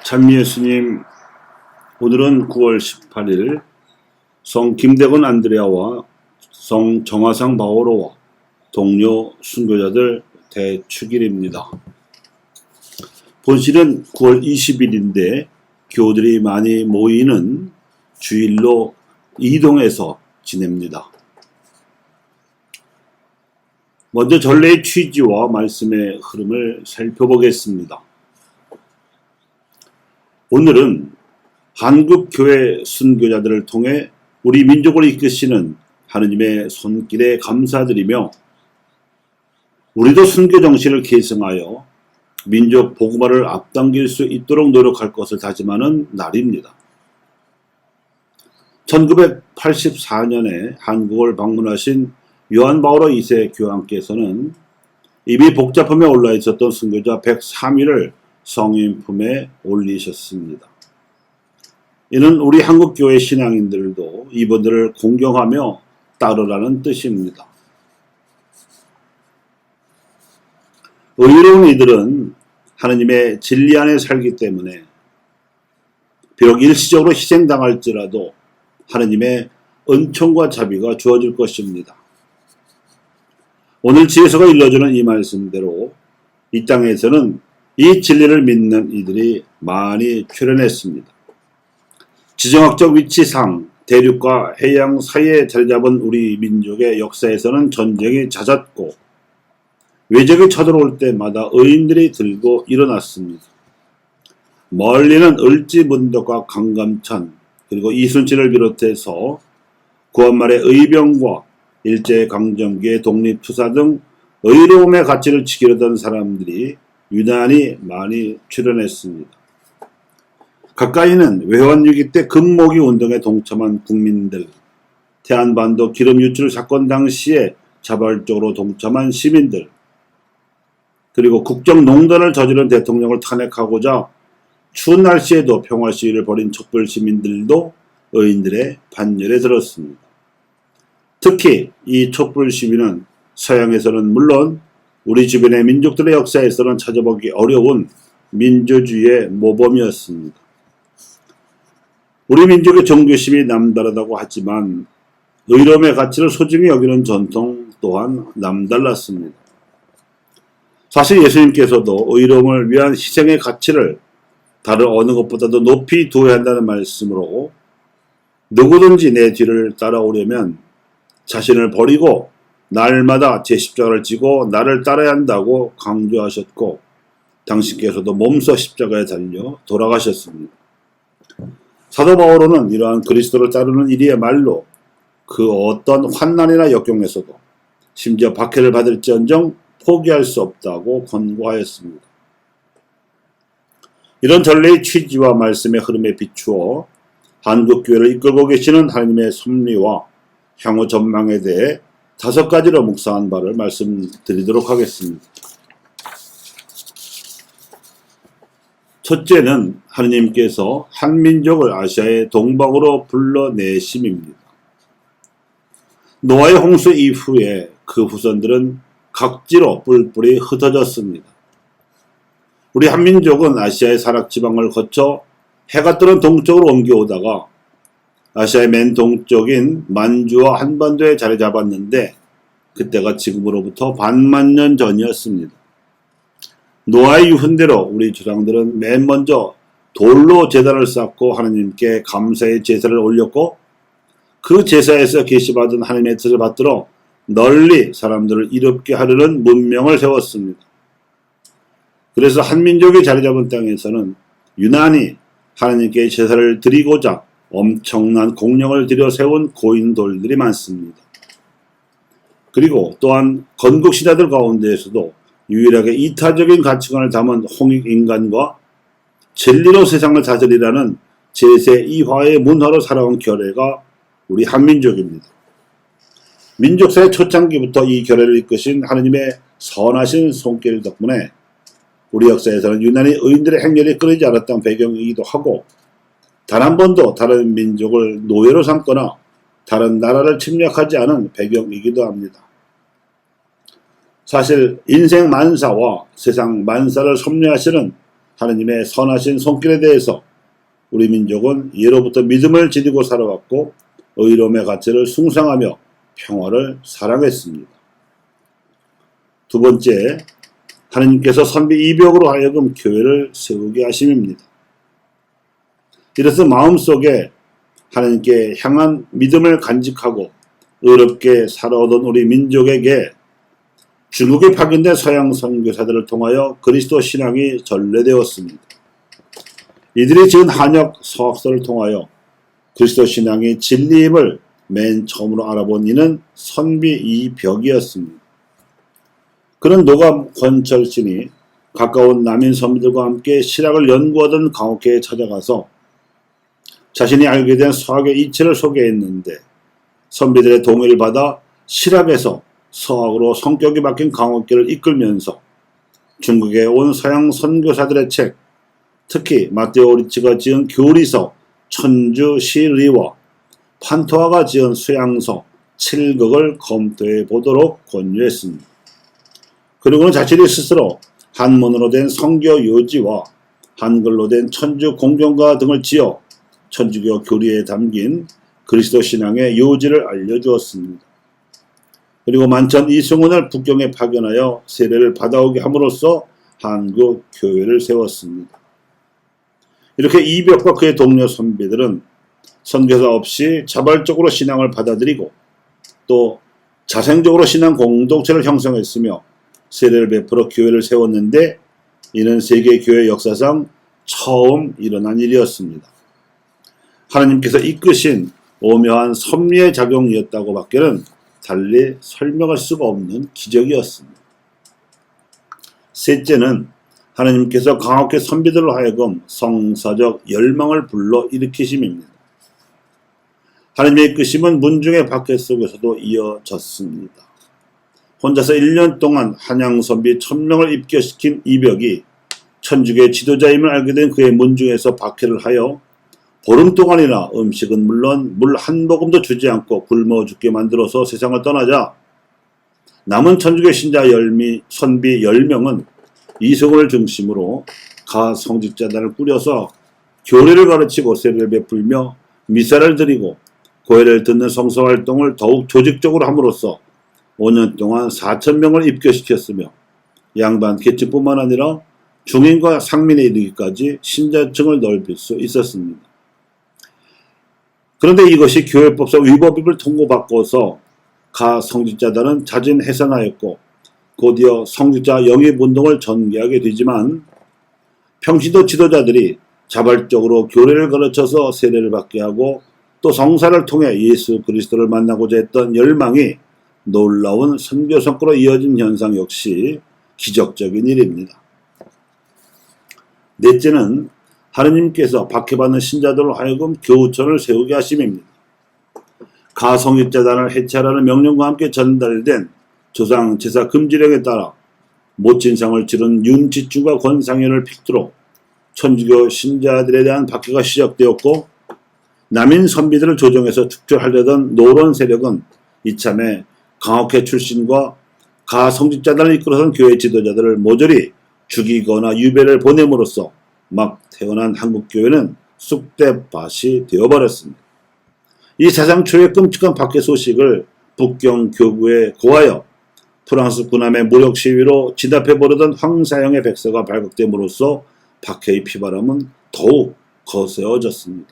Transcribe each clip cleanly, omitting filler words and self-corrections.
찬미예수님, 오늘은 9월 18일 성 김대건 안드레아와 성 정화상 바오로와 동료 순교자들 대축일입니다. 본실은 9월 20일인데 교우들이 많이 모이는 주일로 이동해서 지냅니다. 먼저 전례의 취지와 말씀의 흐름을 살펴보겠습니다. 오늘은 한국교회 순교자들을 통해 우리 민족을 이끄시는 하느님의 손길에 감사드리며 우리도 순교 정신을 계승하여 민족 복음화를 앞당길 수 있도록 노력할 것을 다짐하는 날입니다. 1984년에 한국을 방문하신 요한 바오로 2세 교황께서는 이미 복잡함에 올라 있었던 순교자 103위를 성인 품에 올리셨습니다. 이는 우리 한국교회 신앙인들도 이분들을 공경하며 따르라는 뜻입니다. 의로운 이들은 하느님의 진리 안에 살기 때문에 비록 일시적으로 희생당할지라도 하느님의 은총과 자비가 주어질 것입니다. 오늘 지혜서가 일러주는 이 말씀대로 이 땅에서는 이 진리를 믿는 이들이 많이 출현했습니다. 지정학적 위치상 대륙과 해양 사이에 자리잡은 우리 민족의 역사에서는 전쟁이 잦았고 외적이 쳐들어올 때마다 의인들이 들고 일어났습니다. 멀리는 을지문덕과 강감찬 그리고 이순신을 비롯해서 구한말의 의병과 일제강점기의 독립투사 등 의로움의 가치를 지키려던 사람들이 유난히 많이 출현했습니다. 가까이는 외환위기 때 금모기 운동에 동참한 국민들, 태안반도 기름 유출 사건 당시에 자발적으로 동참한 시민들, 그리고 국정농단을 저지른 대통령을 탄핵하고자 추운 날씨에도 평화 시위를 벌인 촛불 시민들도 의인들의 반열에 들었습니다. 특히 이 촛불 시위는 서양에서는 물론 우리 주변의 민족들의 역사에서는 찾아보기 어려운 민주주의의 모범이었습니다. 우리 민족의 종교심이 남다르다고 하지만 의로움의 가치를 소중히 여기는 전통 또한 남달랐습니다. 사실 예수님께서도 의로움을 위한 희생의 가치를 다른 어느 것보다도 높이 두어야 한다는 말씀으로 누구든지 내 뒤를 따라오려면 자신을 버리고 날마다 제 십자가를 지고 나를 따라야 한다고 강조하셨고 당신께서도 몸소 십자가에 달려 돌아가셨습니다. 사도 바오로는 이러한 그리스도를 따르는 이리의 말로 그 어떤 환난이나 역경에서도 심지어 박해를 받을지언정 포기할 수 없다고 권고하였습니다. 이런 전례의 취지와 말씀의 흐름에 비추어 한국교회를 이끌고 계시는 하나님의 섭리와 향후 전망에 대해 5가지로 묵상한 바를 말씀드리도록 하겠습니다. 첫째는 하느님께서 한 민족을 아시아의 동방으로 불러내심입니다. 노아의 홍수 이후에 그 후손들은 각지로 뿔뿔이 흩어졌습니다. 우리 한민족은 아시아의 사락지방을 거쳐 해가 뜨는 동쪽으로 옮겨오다가 아시아의 맨 동쪽인 만주와 한반도에 자리 잡았는데 그때가 지금으로부터 반만 년 전이었습니다. 노아의 유훈대로 우리 조상들은 맨 먼저 돌로 제단을 쌓고 하나님께 감사의 제사를 올렸고 그 제사에서 계시받은 하나님의 뜻을 받들어 널리 사람들을 이롭게 하려는 문명을 세웠습니다. 그래서 한민족이 자리 잡은 땅에서는 유난히 하나님께 제사를 드리고자 엄청난 공력을 들여 세운 고인돌들이 많습니다. 그리고 또한 건국신하들 가운데에서도 유일하게 이타적인 가치관을 담은 홍익인간과 진리로 세상을 다스리라는 제세2화의 문화로 살아온 결례가 우리 한민족입니다. 민족사의 초창기부터 이 결례를 이끄신 하느님의 선하신 손길 덕분에 우리 역사에서는 유난히 의인들의 행렬이 끊이지 않았던 배경이기도 하고 단 한 번도 다른 민족을 노예로 삼거나 다른 나라를 침략하지 않은 배경이기도 합니다. 사실 인생 만사와 세상 만사를 섭리하시는 하느님의 선하신 손길에 대해서 우리 민족은 예로부터 믿음을 지니고 살아왔고 의로움의 가치를 숭상하며 평화를 사랑했습니다. 두 번째, 하느님께서 선비 이벽으로 하여금 교회를 세우게 하심입니다. 이래서 마음속에 하나님께 향한 믿음을 간직하고 의롭게 살아오던 우리 민족에게 중국에 파견된 서양 선교사들을 통하여 그리스도 신앙이 전래되었습니다. 이들이 지은 한역 서학서를 통하여 그리스도 신앙이 진리임을 맨 처음으로 알아본 이는 선비 이벽이었습니다. 그는 노감 권철신이 가까운 남인 선비들과 함께 실학을 연구하던 강옥회에 찾아가서 자신이 알게 된 서학의 이치를 소개했는데 선비들의 동의를 받아 실학에서 서학으로 성격이 바뀐 강옥회를 이끌면서 중국에 온 서양 선교사들의 책, 특히 마테오 리치가 지은 교리서 천주 시리와 판토아가 지은 수양서 7극을 검토해 보도록 권유했습니다. 그리고는 자신이 스스로 한문으로 된 성교 요지와 한글로 된 천주 공경가 등을 지어 천주교 교리에 담긴 그리스도 신앙의 요지를 알려주었습니다. 그리고 만천 이승훈을 북경에 파견하여 세례를 받아오게 함으로써 한국 교회를 세웠습니다. 이렇게 이벽과 그의 동료 선비들은 선교사 없이 자발적으로 신앙을 받아들이고 또 자생적으로 신앙 공동체를 형성했으며 세례를 베풀어 교회를 세웠는데 이는 세계 교회 역사상 처음 일어난 일이었습니다. 하나님께서 이끄신 오묘한 섭리의 작용이었다고 밖에는 달리 설명할 수가 없는 기적이었습니다. 셋째는 하나님께서 강옥회 선비들로 하여금 성사적 열망을 불러 일으키심입니다. 하나님의 이끄심은 문중의 박해 속에서도 이어졌습니다. 혼자서 1년 동안 한양 선비 1000명을 입교시킨 이벽이 천주교의 지도자임을 알게 된 그의 문중에서 박해를 하여 보름 동안이나 음식은 물론 물 한 모금도 주지 않고 굶어 죽게 만들어서 세상을 떠나자 남은 천주교 신자 선비 10명은 이승훈을 중심으로 가성직자단을 꾸려서 교리를 가르치고 세례를 베풀며 미사를 드리고 고해를 듣는 성서활동을 더욱 조직적으로 함으로써 5년 동안 4000명을 입교시켰으며 양반 계층뿐만 아니라 중인과 상민에 이르기까지 신자층을 넓힐 수 있었습니다. 그런데 이것이 교회법상 위법임을 통고받고서 가성직자단은 자진 해산하였고 곧이어 성직자 영입운동을 전개하게 되지만 평신도 지도자들이 자발적으로 교례를 가르쳐서 세례를 받게 하고 또 성사를 통해 예수 그리스도를 만나고자 했던 열망이 놀라운 선교 성과로 이어진 현상 역시 기적적인 일입니다. 넷째는 하느님께서 박해받는 신자들로 하여금 교우촌을 세우게 하심입니다. 가성직자단을 해체하라는 명령과 함께 전달된 조상 제사 금지령에 따라 모친상을 치른 윤지충과 권상현을 필두로 천주교 신자들에 대한 박해가 시작되었고 남인 선비들을 조정해서 축출하려던 노론 세력은 이참에 강옥회 출신과 가성직자단을 이끌어선 교회 지도자들을 모조리 죽이거나 유배를 보냄으로써 막 태어난 한국교회는 쑥대밭이 되어버렸습니다. 이 사상 초유의 끔찍한 박해 소식을 북경 교구에 고하여 프랑스 군함의 무력 시위로 진압해버리던 황사영의 백서가 발각됨으로써 박해의 피바람은 더욱 거세어졌습니다.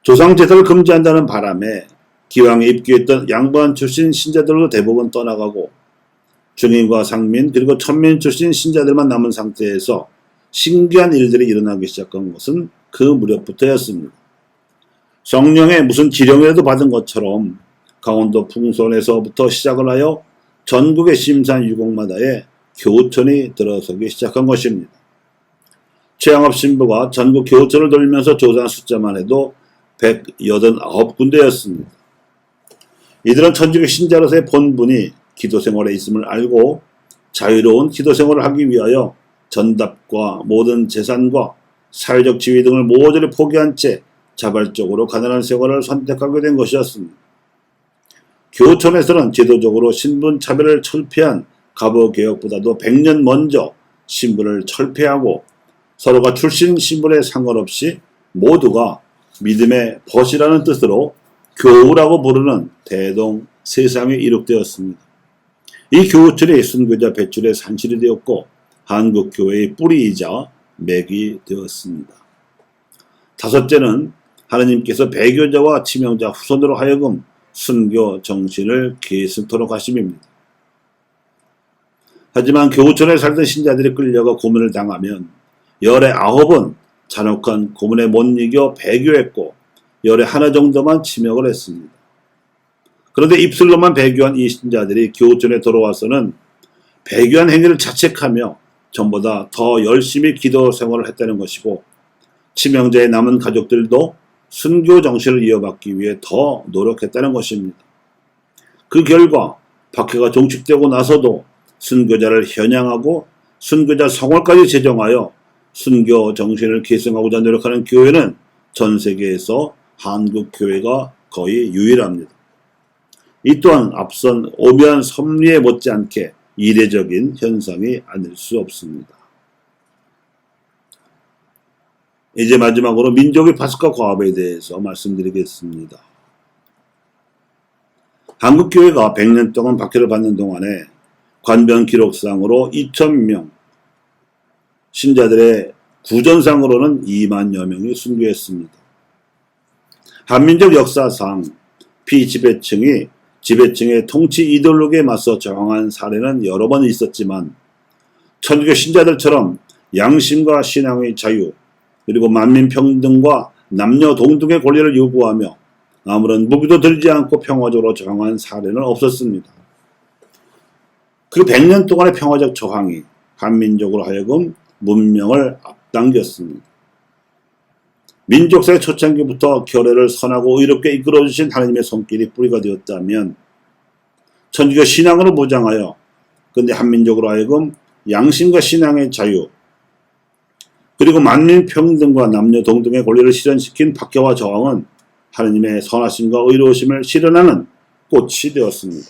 조상제사를 금지한다는 바람에 기왕에 입교했던 양반 출신 신자들도 대부분 떠나가고 중인과 상민 그리고 천민 출신 신자들만 남은 상태에서 신기한 일들이 일어나기 시작한 것은 그 무렵부터였습니다. 성령의 무슨 지령이라도 받은 것처럼 강원도 풍선에서부터 시작을 하여 전국의 심산 유곡마다에 교우촌이 들어서기 시작한 것입니다. 최양업 신부가 전국 교우촌을 돌리면서 조사한 숫자만 해도 189군데였습니다. 이들은 천주교 신자로서의 본분이 기도생활에 있음을 알고 자유로운 기도생활을 하기 위하여 전답과 모든 재산과 사회적 지위 등을 모조리 포기한 채 자발적으로 가난한 생활을 선택하게 된 것이었습니다. 교우촌에서는 제도적으로 신분 차별을 철폐한 갑오개혁보다도 100년 먼저 신분을 철폐하고 서로가 출신 신분에 상관없이 모두가 믿음의 벗이라는 뜻으로 교우라고 부르는 대동 세상에 이룩되었습니다. 이 교우촌이 순교자 배출의 산실이 되었고 한국교회의 뿌리이자 맥이 되었습니다. 다섯째는 하느님께서 배교자와 치명자 후손으로 하여금 순교 정신을 계승토록 하심입니다. 하지만 교우촌에 살던 신자들이 끌려가 고문을 당하면 열의 9은 잔혹한 고문에 못 이겨 배교했고 열의 하나 정도만 치명을 했습니다. 그런데 입술로만 배교한 이 신자들이 교우촌에 돌아와서는 배교한 행위를 자책하며 전보다 더 열심히 기도 생활을 했다는 것이고 치명자의 남은 가족들도 순교 정신을 이어받기 위해 더 노력했다는 것입니다. 그 결과 박해가 종식되고 나서도 순교자를 현양하고 순교자 성월까지 제정하여 순교 정신을 계승하고자 노력하는 교회는 전 세계에서 한국 교회가 거의 유일합니다. 이 또한 앞선 오묘한 섭리에 못지않게 이례적인 현상이 아닐 수 없습니다. 이제 마지막으로 민족의 파스카 과업에 대해서 말씀드리겠습니다. 한국교회가 100년 동안 박해를 받는 동안에 관변 기록상으로 2,000명, 신자들의 구전상으로는 2만여 명이 순교했습니다. 한민족 역사상 피지배층이 지배층의 통치 이데올로기에 맞서 저항한 사례는 여러 번 있었지만 천주교 신자들처럼 양심과 신앙의 자유 그리고 만민평등과 남녀 동등의 권리를 요구하며 아무런 무기도 들지 않고 평화적으로 저항한 사례는 없었습니다. 그 100년 동안의 평화적 저항이 한민족으로 하여금 문명을 앞당겼습니다. 민족사의 초창기부터 결례를 선하고 의롭게 이끌어주신 하나님의 손길이 뿌리가 되었다면 천주교 신앙으로 무장하여 근데 한민족으로 하여금 양심과 신앙의 자유 그리고 만민평등과 남녀 동등의 권리를 실현시킨 박해와 저항은 하나님의 선하심과 의로우심을 실현하는 꽃이 되었습니다.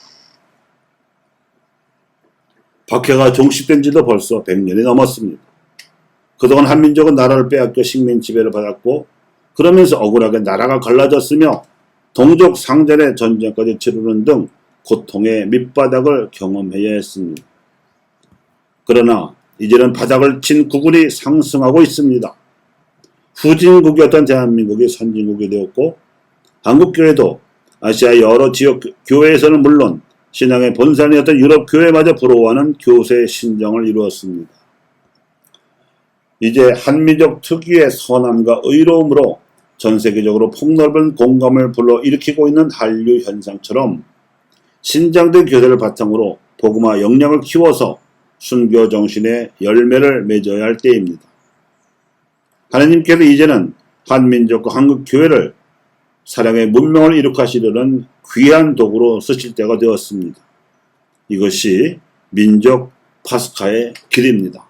박해가 종식된 지도 벌써 100년이 넘었습니다. 그동안 한민족은 나라를 빼앗겨 식민 지배를 받았고 그러면서 억울하게 나라가 갈라졌으며 동족 상전의 전쟁까지 치르는 등 고통의 밑바닥을 경험해야 했습니다. 그러나 이제는 바닥을 친 국군이 상승하고 있습니다. 후진국이었던 대한민국이 선진국이 되었고 한국교회도 아시아 여러 지역 교회에서는 물론 신앙의 본산이었던 유럽 교회마저 부러워하는 교세 신정을 이루었습니다. 이제 한민족 특유의 선함과 의로움으로 전 세계적으로 폭넓은 공감을 불러일으키고 있는 한류 현상처럼 신장된 교세를 바탕으로 복음화 역량을 키워서 순교 정신의 열매를 맺어야 할 때입니다. 하나님께서 이제는 한민족과 한국교회를 사랑의 문명을 이룩하시려는 귀한 도구로 쓰실 때가 되었습니다. 이것이 민족 파스카의 길입니다.